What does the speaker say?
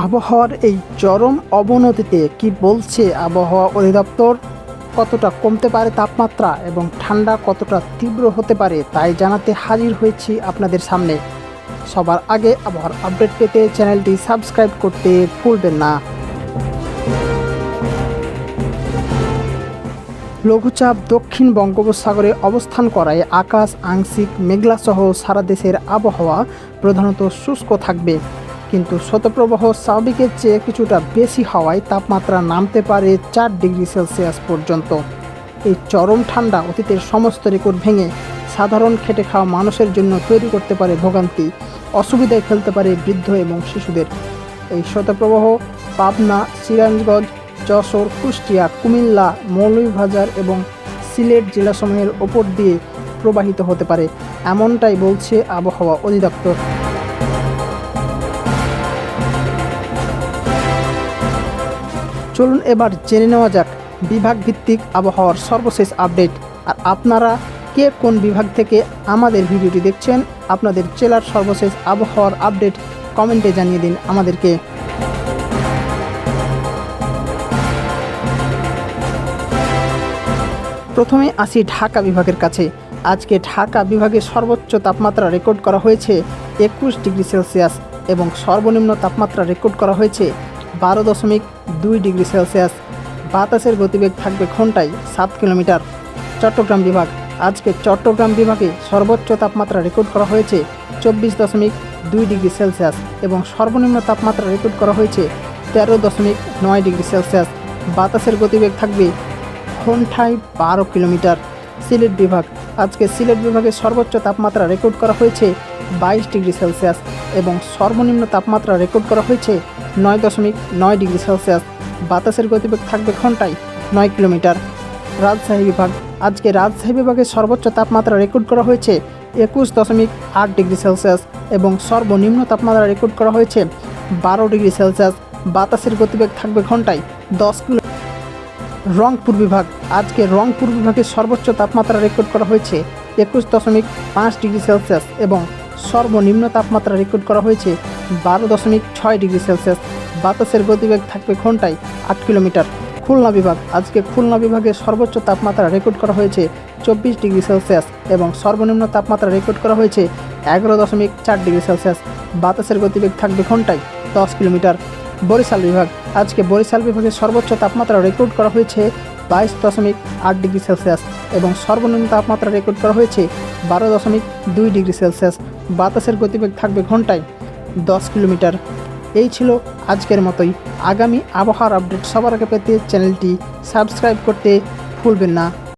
আবহাওয়ার এই চরম অবনতিতে কি বলছে আবহাওয়া অধিদপ্তর, কতটা কমতে পারে তাপমাত্রা এবং ঠান্ডা কতটা তীব্র হতে পারে তাই জানাতে হাজির হয়েছি আপনাদের সামনে। সবার আগে আবহাওয়ার আপডেট পেতে চ্যানেলটি সাবস্ক্রাইব করতে ভুলবেন না। লঘুচাপ দক্ষিণ বঙ্গোপসাগরে অবস্থান করায় আকাশ আংশিক মেঘলাসহ সারা দেশের আবহাওয়া প্রধানত শুষ্ক থাকবে, কিন্তু শৈত্যপ্রবাহ স্বাভাবিকের চেয়ে কিছুটা বেশি হওয়ায় তাপমাত্রা নামতে পারে 4 ডিগ্রি সেলসিয়াস পর্যন্ত। এই চরম ঠান্ডা অতীতের সমস্ত রেকর্ড ভেঙে সাধারণ খেটে খাওয়া মানুষের জন্য তৈরি করতে পারে ভোগান্তি, অসুবিধায় ফেলতে পারে বৃদ্ধ এবং শিশুদের। এই শৈত্যপ্রবাহ পাবনা, সিরাজগঞ্জ, যশোর, কুষ্টিয়া, কুমিল্লা, মৌলভীবাজার এবং সিলেট জেলাসমূহের ওপর দিয়ে প্রবাহিত হতে পারে, এমনটাই বলছে আবহাওয়া অধিদপ্তর। চলুন এবার জেনে নেওয়া যাক বিভাগ ভিত্তিক আবহাওয়ার সর্বশেষ আপডেট। আর আপনারা কে কোন বিভাগ থেকে আমাদের ভিডিওটি দেখছেন, আপনাদের জেলার সর্বশেষ আবহাওয়ার আপডেট কমেন্টে জানিয়ে দিন আমাদেরকে। প্রথমে আসি ঢাকা বিভাগের কাছে। আজকে ঢাকা বিভাগে সর্বোচ্চ তাপমাত্রা রেকর্ড করা হয়েছে 21 ডিগ্রি সেলসিয়াস এবং সর্বনিম্ন তাপমাত্রা রেকর্ড করা হয়েছে 12.2 ডিগ্রি সেলসিয়াস। বাতাসের গতিবেগ থাকবে ঘন্টায় 7 কিলোমিটার। চট্টগ্রাম বিভাগ, আজকে চট্টগ্রাম বিভাগে সর্বোচ্চ তাপমাত্রা রেকর্ড করা হয়েছে 24.2 ডিগ্রি সেলসিয়াস এবং সর্বনিম্ন তাপমাত্রা রেকর্ড করা হয়েছে 13.9 ডিগ্রি সেলসিয়াস। বাতাসের গতিবেগ থাকবে ঘন্টায় 12 কিলোমিটার। সিলেট বিভাগ, আজকে সিলেট বিভাগে সর্বোচ্চ তাপমাত্রা রেকর্ড করা হয়েছে 22 ডিগ্রি সেলসিয়াস এবং সর্বনিম্ন তাপমাত্রা রেকর্ড করা হয়েছে 9.9 ডিগ্রি সেলসিয়াস। বাতাসের গতিবেগ থাকবে ঘন্টায় 9 কিলোমিটার। রাজশাহী বিভাগ, আজকে রাজশাহী বিভাগে সর্বোচ্চ তাপমাত্রা রেকর্ড করা হয়েছে 21.8 ডিগ্রি সেলসিয়াস এবং সর্বনিম্ন তাপমাত্রা রেকর্ড করা হয়েছে 12 ডিগ্রি সেলসিয়াস। বাতাসের গতিবেগ থাকবে ঘন্টায় 10 কিলোমিটার। রংপুর বিভাগ, আজকে রংপুর বিভাগে সর্বোচ্চ তাপমাত্রা রেকর্ড করা হয়েছে 21.5 ডিগ্রি সেলসিয়াস এবং সর্বনিম্ন তাপমাত্রা রেকর্ড করা হয়েছে 12.6 ডিগ্রি সেলসিয়াস। বাতাসের গতিবেগ থাকবে ঘন্টায় 8 কিলোমিটার। খুলনা বিভাগ, আজকে খুলনা বিভাগে সর্বোচ্চ তাপমাত্রা রেকর্ড করা হয়েছে 24 ডিগ্রি সেলসিয়াস এবং সর্বনিম্ন তাপমাত্রা রেকর্ড করা হয়েছে 11.4 ডিগ্রি সেলসিয়াস। বাতাসের গতিবেগ থাকবে ঘন্টায় 10 কিলোমিটার। বরিশাল বিভাগ, আজকে বরিশাল বিভাগে সর্বোচ্চ তাপমাত্রা রেকর্ড করা হয়েছে 22.8 ডিগ্রি সেলসিয়াস এবং সর্বনিম্ন তাপমাত্রা রেকর্ড করা হয়েছে 12.2 ডিগ্রি সেলসিয়াস। বাতাসের গতিবেগ থাকবে ঘন্টায় 10 কিলোমিটার। এই ছিল আজকের মতোই। আগামী আবহাওয়ার আপডেট সবার আগে পেতে চ্যানেলটি সাবস্ক্রাইব করতে ভুলবেন না।